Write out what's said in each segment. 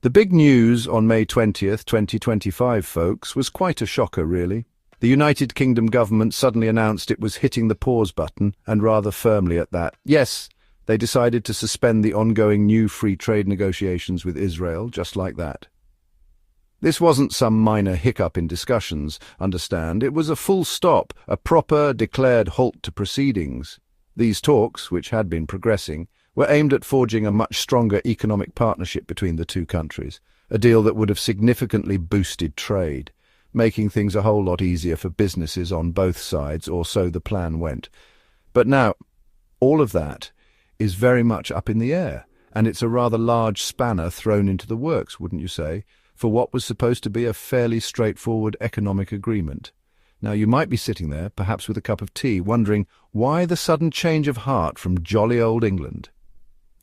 The big news on May 20th, 2025, folks, was quite a shocker, really. The United Kingdom government suddenly announced it was hitting the pause button, and rather firmly at that. Yes, they decided to suspend the ongoing new free trade negotiations with Israel, just like that. This wasn't some minor hiccup in discussions, understand. It was a full stop, a proper, declared halt to proceedings. These talks, which had been progressing, were aimed at forging a much stronger economic partnership between the two countries, a deal that would have significantly boosted trade, making things a whole lot easier for businesses on both sides, or so the plan went. But now, all of that is very much up in the air, and it's a rather large spanner thrown into the works, wouldn't you say, for what was supposed to be a fairly straightforward economic agreement. Now, you might be sitting there, perhaps with a cup of tea, wondering why the sudden change of heart from jolly old England.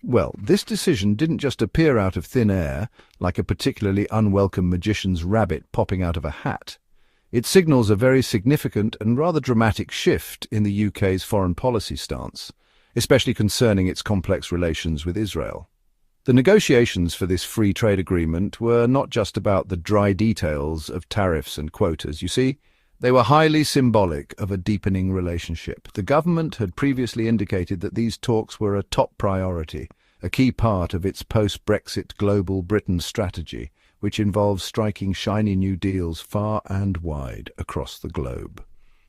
Well, this decision didn't just appear out of thin air, like a particularly unwelcome magician's rabbit popping out of a hat. It signals a very significant and rather dramatic shift in the UK's foreign policy stance, especially concerning its complex relations with Israel. The negotiations for this free trade agreement were not just about the dry details of tariffs and quotas, you see. They were highly symbolic of a deepening relationship. The government had previously indicated that these talks were a top priority, a key part of its post-Brexit global Britain strategy, which involves striking shiny new deals far and wide across the globe.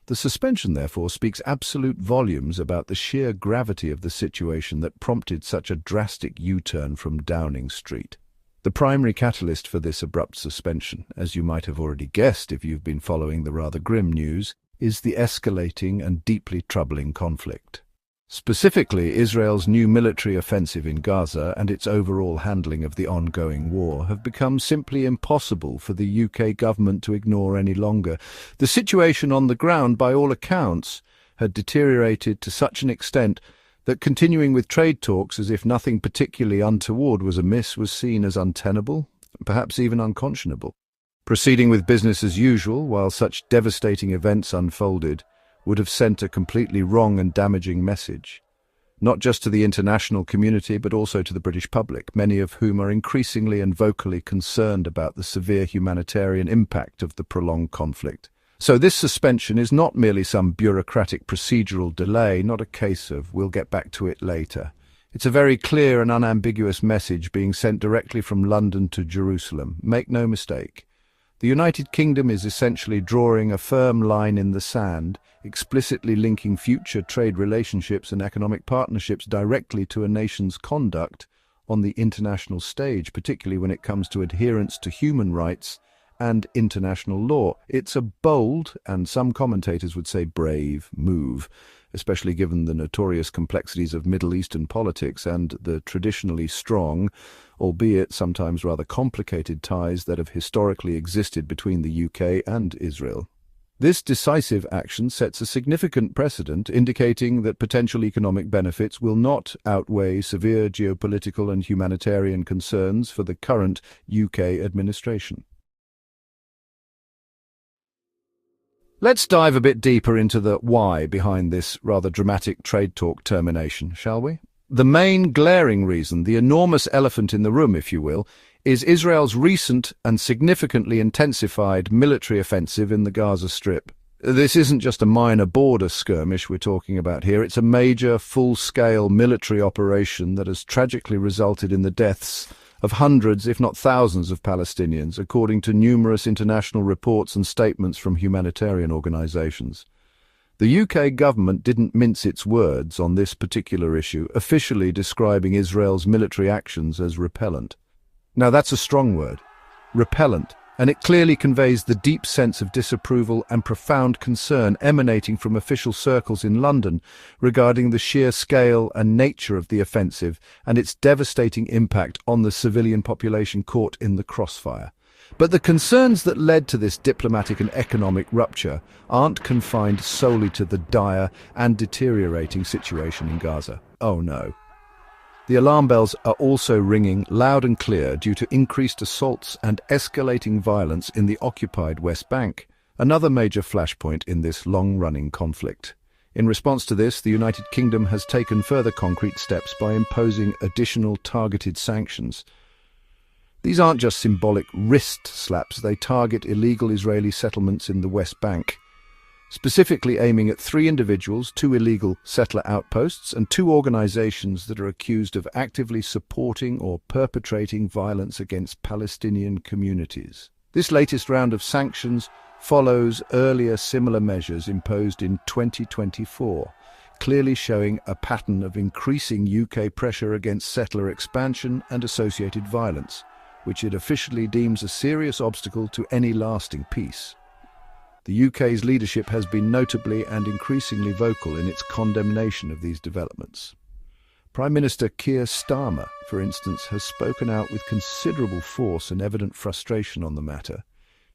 The suspension, therefore, speaks absolute volumes about the sheer gravity of the situation that prompted such a drastic U-turn from Downing Street. The primary catalyst for this abrupt suspension, as you might have already guessed if you've been following the rather grim news, is the escalating and deeply troubling conflict. Specifically, Israel's new military offensive in Gaza and its overall handling of the ongoing war have become simply impossible for the UK government to ignore any longer. The situation on the ground, by all accounts, had deteriorated to such an extent that continuing with trade talks as if nothing particularly untoward was amiss was seen as untenable, perhaps even unconscionable. Proceeding with business as usual while such devastating events unfolded would have sent a completely wrong and damaging message, not just to the international community but also to the British public, many of whom are increasingly and vocally concerned about the severe humanitarian impact of the prolonged conflict. So this suspension is not merely some bureaucratic procedural delay, not a case of we'll get back to it later. It's a very clear and unambiguous message being sent directly from London to Jerusalem. Make no mistake. The United Kingdom is essentially drawing a firm line in the sand, explicitly linking future trade relationships and economic partnerships directly to a nation's conduct on the international stage, particularly when it comes to adherence to human rights and international law. It's a bold, and some commentators would say brave, move, especially given the notorious complexities of Middle Eastern politics and the traditionally strong, albeit sometimes rather complicated ties that have historically existed between the UK and Israel. This decisive action sets a significant precedent, indicating that potential economic benefits will not outweigh severe geopolitical and humanitarian concerns for the current UK administration. Let's dive a bit deeper into the why behind this rather dramatic trade talk termination, shall we? The main glaring reason, the enormous elephant in the room, if you will, is Israel's recent and significantly intensified military offensive in the Gaza Strip. This isn't just a minor border skirmish we're talking about here. It's a major, full-scale military operation that has tragically resulted in the deaths of hundreds, if not thousands, of Palestinians, according to numerous international reports and statements from humanitarian organizations. The UK government didn't mince its words on this particular issue, officially describing Israel's military actions as repellent. Now that's a strong word, repellent, and it clearly conveys the deep sense of disapproval and profound concern emanating from official circles in London regarding the sheer scale and nature of the offensive and its devastating impact on the civilian population caught in the crossfire. But the concerns that led to this diplomatic and economic rupture aren't confined solely to the dire and deteriorating situation in Gaza. Oh no. The alarm bells are also ringing loud and clear due to increased assaults and escalating violence in the occupied West Bank, another major flashpoint in this long-running conflict. In response to this, the United Kingdom has taken further concrete steps by imposing additional targeted sanctions. These aren't just symbolic wrist slaps, they target illegal Israeli settlements in the West Bank, specifically aiming at 3 individuals, 2 illegal settler outposts, and 2 organizations that are accused of actively supporting or perpetrating violence against Palestinian communities. This latest round of sanctions follows earlier similar measures imposed in 2024, clearly showing a pattern of increasing UK pressure against settler expansion and associated violence, which it officially deems a serious obstacle to any lasting peace. The UK's leadership has been notably and increasingly vocal in its condemnation of these developments. Prime Minister Keir Starmer, for instance, has spoken out with considerable force and evident frustration on the matter.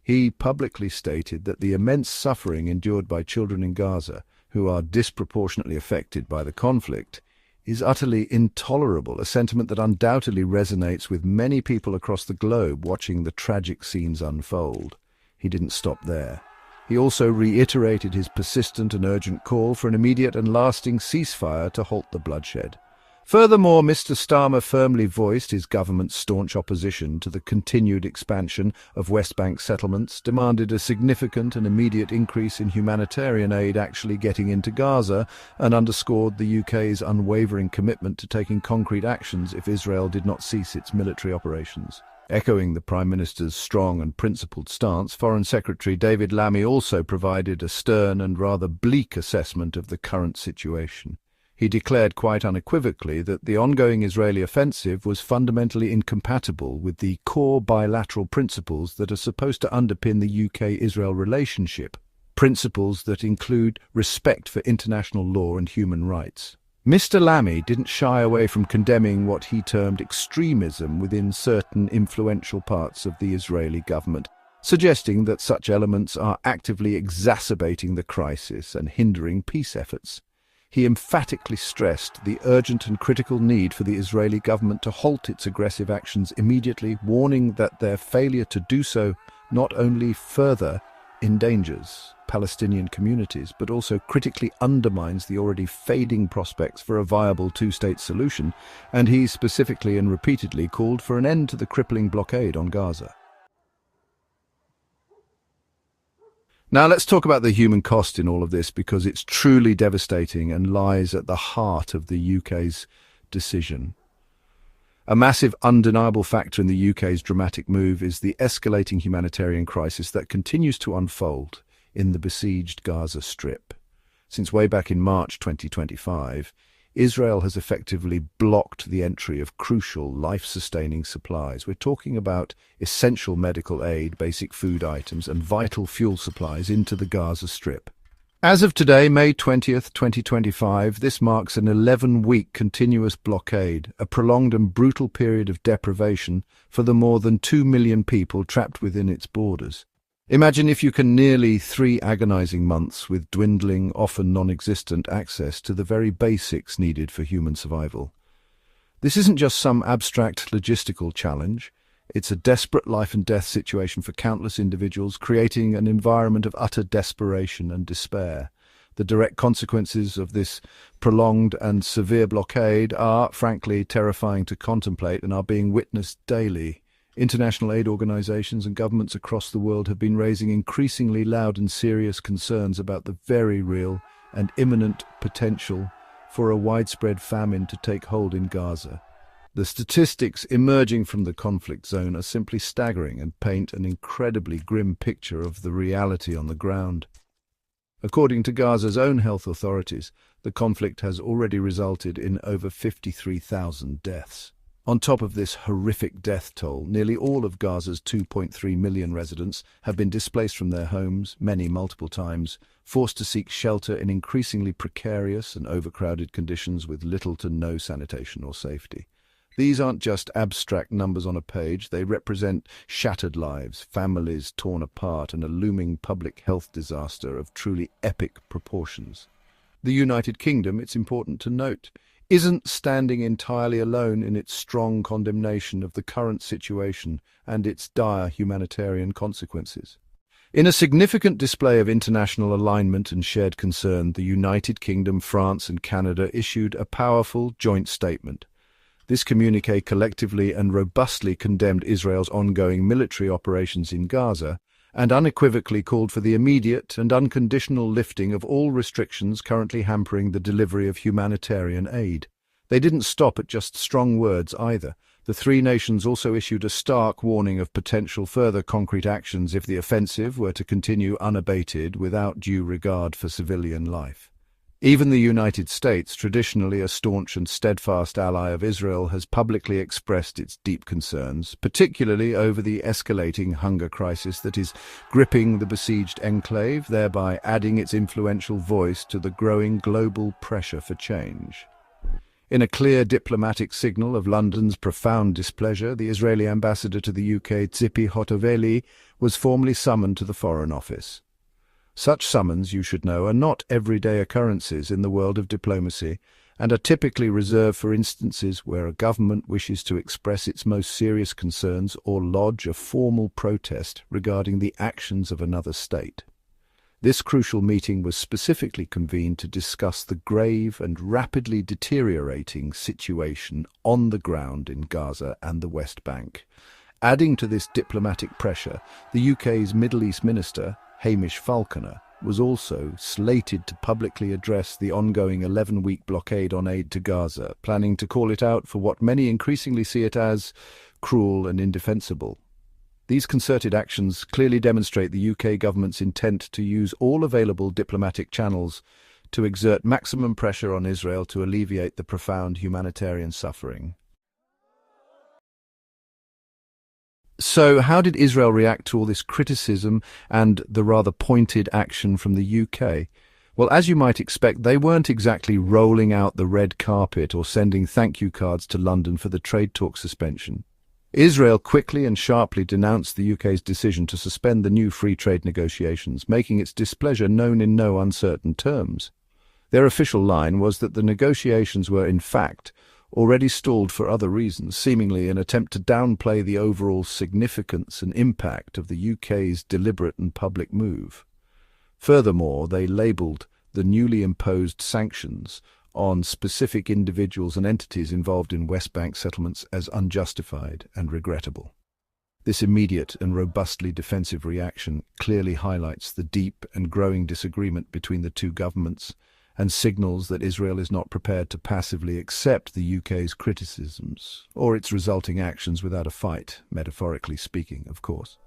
He publicly stated that the immense suffering endured by children in Gaza, who are disproportionately affected by the conflict, is utterly intolerable, a sentiment that undoubtedly resonates with many people across the globe watching the tragic scenes unfold. He didn't stop there. He also reiterated his persistent and urgent call for an immediate and lasting ceasefire to halt the bloodshed. Furthermore, Mr. Starmer firmly voiced his government's staunch opposition to the continued expansion of West Bank settlements, demanded a significant and immediate increase in humanitarian aid actually getting into Gaza, and underscored the UK's unwavering commitment to taking concrete actions if Israel did not cease its military operations. Echoing the Prime Minister's strong and principled stance, Foreign Secretary David Lammy also provided a stern and rather bleak assessment of the current situation. He declared quite unequivocally that the ongoing Israeli offensive was fundamentally incompatible with the core bilateral principles that are supposed to underpin the UK-Israel relationship, principles that include respect for international law and human rights. Mr. Lammy didn't shy away from condemning what he termed extremism within certain influential parts of the Israeli government, suggesting that such elements are actively exacerbating the crisis and hindering peace efforts. He emphatically stressed the urgent and critical need for the Israeli government to halt its aggressive actions immediately, warning that their failure to do so not only further endangers Palestinian communities, but also critically undermines the already fading prospects for a viable two-state solution, and he specifically and repeatedly called for an end to the crippling blockade on Gaza. Now let's talk about the human cost in all of this, because it's truly devastating and lies at the heart of the UK's decision. A massive, undeniable factor in the UK's dramatic move is the escalating humanitarian crisis that continues to unfold in the besieged Gaza Strip. Since way back in March 2025, Israel has effectively blocked the entry of crucial, life-sustaining supplies. We're talking about essential medical aid, basic food items, and vital fuel supplies into the Gaza Strip. As of today, May 20th, 2025, this marks an 11-week continuous blockade, a prolonged and brutal period of deprivation for the more than 2 million people trapped within its borders. Imagine, if you can, nearly 3 agonizing months with dwindling, often non-existent access to the very basics needed for human survival. This isn't just some abstract logistical challenge. It's a desperate life-and-death situation for countless individuals, creating an environment of utter desperation and despair. The direct consequences of this prolonged and severe blockade are, frankly, terrifying to contemplate and are being witnessed daily. International aid organizations and governments across the world have been raising increasingly loud and serious concerns about the very real and imminent potential for a widespread famine to take hold in Gaza. The statistics emerging from the conflict zone are simply staggering and paint an incredibly grim picture of the reality on the ground. According to Gaza's own health authorities, the conflict has already resulted in over 53,000 deaths. On top of this horrific death toll, nearly all of Gaza's 2.3 million residents have been displaced from their homes, many multiple times, forced to seek shelter in increasingly precarious and overcrowded conditions with little to no sanitation or safety. These aren't just abstract numbers on a page, they represent shattered lives, families torn apart, and a looming public health disaster of truly epic proportions. The United Kingdom, it's important to note, isn't standing entirely alone in its strong condemnation of the current situation and its dire humanitarian consequences. In a significant display of international alignment and shared concern, the United Kingdom, France and Canada issued a powerful joint statement. This communiqué collectively and robustly condemned Israel's ongoing military operations in Gaza and unequivocally called for the immediate and unconditional lifting of all restrictions currently hampering the delivery of humanitarian aid. They didn't stop at just strong words either. The three nations also issued a stark warning of potential further concrete actions if the offensive were to continue unabated without due regard for civilian life. Even the United States, traditionally a staunch and steadfast ally of Israel, has publicly expressed its deep concerns, particularly over the escalating hunger crisis that is gripping the besieged enclave, thereby adding its influential voice to the growing global pressure for change. In a clear diplomatic signal of London's profound displeasure, the Israeli ambassador to the UK, Tzipi Hotovely, was formally summoned to the Foreign Office. Such summons, you should know, are not everyday occurrences in the world of diplomacy and are typically reserved for instances where a government wishes to express its most serious concerns or lodge a formal protest regarding the actions of another state. This crucial meeting was specifically convened to discuss the grave and rapidly deteriorating situation on the ground in Gaza and the West Bank. Adding to this diplomatic pressure, the UK's Middle East Minister, Hamish Falconer, was also slated to publicly address the ongoing 11-week blockade on aid to Gaza, planning to call it out for what many increasingly see it as cruel and indefensible. These concerted actions clearly demonstrate the UK government's intent to use all available diplomatic channels to exert maximum pressure on Israel to alleviate the profound humanitarian suffering. So, how did Israel react to all this criticism and the rather pointed action from the UK? Well, as you might expect, they weren't exactly rolling out the red carpet or sending thank you cards to London for the trade talk suspension. Israel quickly and sharply denounced the UK's decision to suspend the new free trade negotiations, making its displeasure known in no uncertain terms. Their official line was that the negotiations were, in fact, already stalled for other reasons, seemingly an attempt to downplay the overall significance and impact of the UK's deliberate and public move. Furthermore, they labelled the newly imposed sanctions on specific individuals and entities involved in West Bank settlements as unjustified and regrettable. This immediate and robustly defensive reaction clearly highlights the deep and growing disagreement between the two governments and signals that Israel is not prepared to passively accept the UK's criticisms or its resulting actions without a fight, metaphorically speaking, of course.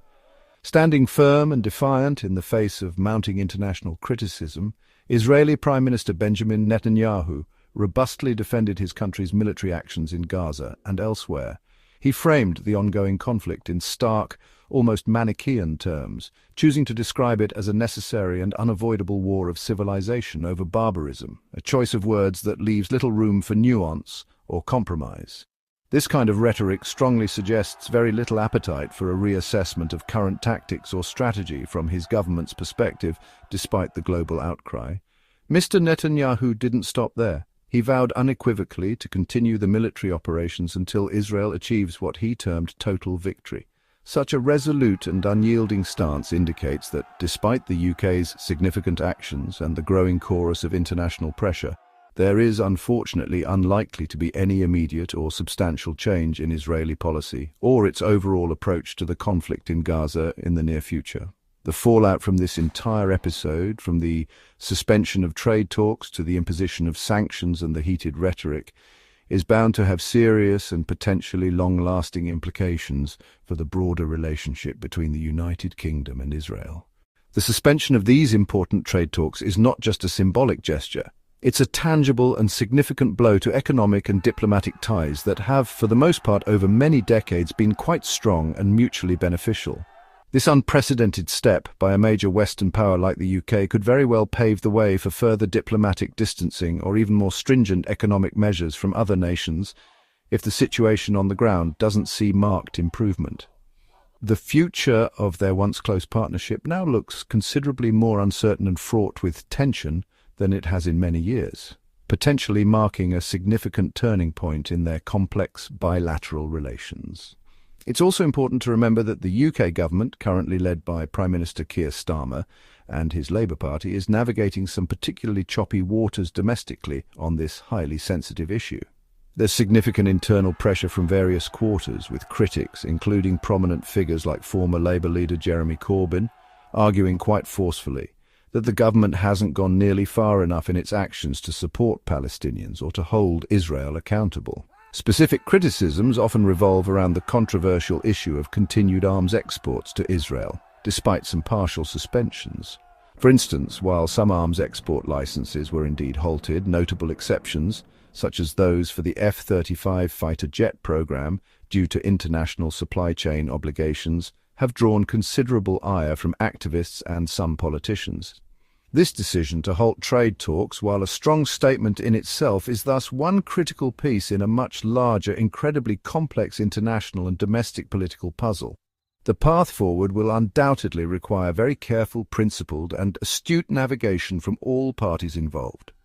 Standing firm and defiant in the face of mounting international criticism, Israeli Prime Minister Benjamin Netanyahu robustly defended his country's military actions in Gaza and elsewhere. He framed the ongoing conflict in stark, almost Manichaean terms, choosing to describe it as a necessary and unavoidable war of civilization over barbarism, a choice of words that leaves little room for nuance or compromise. This kind of rhetoric strongly suggests very little appetite for a reassessment of current tactics or strategy from his government's perspective, despite the global outcry. Mr. Netanyahu didn't stop there. He vowed unequivocally to continue the military operations until Israel achieves what he termed total victory. Such a resolute and unyielding stance indicates that, despite the UK's significant actions and the growing chorus of international pressure, there is unfortunately unlikely to be any immediate or substantial change in Israeli policy or its overall approach to the conflict in Gaza in the near future. The fallout from this entire episode, from the suspension of trade talks to the imposition of sanctions and the heated rhetoric, is bound to have serious and potentially long-lasting implications for the broader relationship between the United Kingdom and Israel. The suspension of these important trade talks is not just a symbolic gesture. It's a tangible and significant blow to economic and diplomatic ties that have, for the most part over many decades, been quite strong and mutually beneficial. This unprecedented step by a major Western power like the UK could very well pave the way for further diplomatic distancing or even more stringent economic measures from other nations if the situation on the ground doesn't see marked improvement. The future of their once close partnership now looks considerably more uncertain and fraught with tension than it has in many years, potentially marking a significant turning point in their complex bilateral relations. It's also important to remember that the UK government, currently led by Prime Minister Keir Starmer and his Labour Party, is navigating some particularly choppy waters domestically on this highly sensitive issue. There's significant internal pressure from various quarters, with critics, including prominent figures like former Labour leader Jeremy Corbyn, arguing quite forcefully that the government hasn't gone nearly far enough in its actions to support Palestinians or to hold Israel accountable. Specific criticisms often revolve around the controversial issue of continued arms exports to Israel, despite some partial suspensions. For instance, while some arms export licenses were indeed halted, notable exceptions, such as those for the F-35 fighter jet program due to international supply chain obligations, have drawn considerable ire from activists and some politicians. This decision to halt trade talks, while a strong statement in itself, is thus one critical piece in a much larger, incredibly complex international and domestic political puzzle. The path forward will undoubtedly require very careful, principled, and astute navigation from all parties involved.